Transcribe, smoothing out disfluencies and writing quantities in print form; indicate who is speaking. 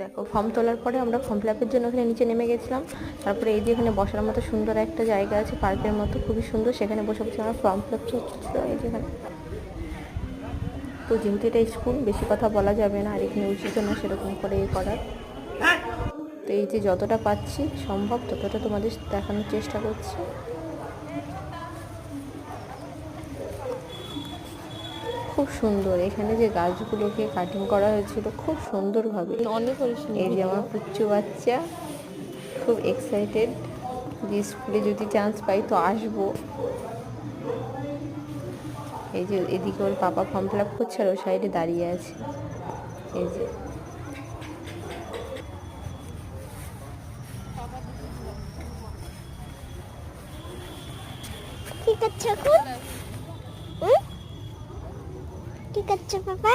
Speaker 1: দেখো ফর্ম তোলার পরে আমরা ফর্ম ফিল আপের জন্য ওখানে নিচে নেমে গেছিলাম। তারপরে এই যে এখানে বসার মতো সুন্দর একটা জায়গা আছে, পার্কের মতো, খুবই সুন্দর। সেখানে বসে বসে আমরা ফর্ম ফিল আপ করছিল এই যেখানে। তো যেহেতু এটা স্কুল, বেশি কথা বলা যাবে না, আর এখানে উচিত না সেরকম করে করার। তো এই যে যতটা পাচ্ছি সম্ভব ততটা তোমাদের দেখানোর চেষ্টা করছি। খুব সুন্দর এখানে যে গাছগুলোকে কাটিং করা হয়েছিল খুব সুন্দরভাবে। এই যে আমার পুচ্চু বাচ্চা খুব এক্সাইটেড যে স্কুলে যদি চান্স পাই তো আসবো। এই যে এদিকে ওর পাপা ফর্ম ফিল আপ করছে আর ওর সাইডে দাঁড়িয়ে আছে। এই যে
Speaker 2: কি করছো এখন? কি করছো বাবা?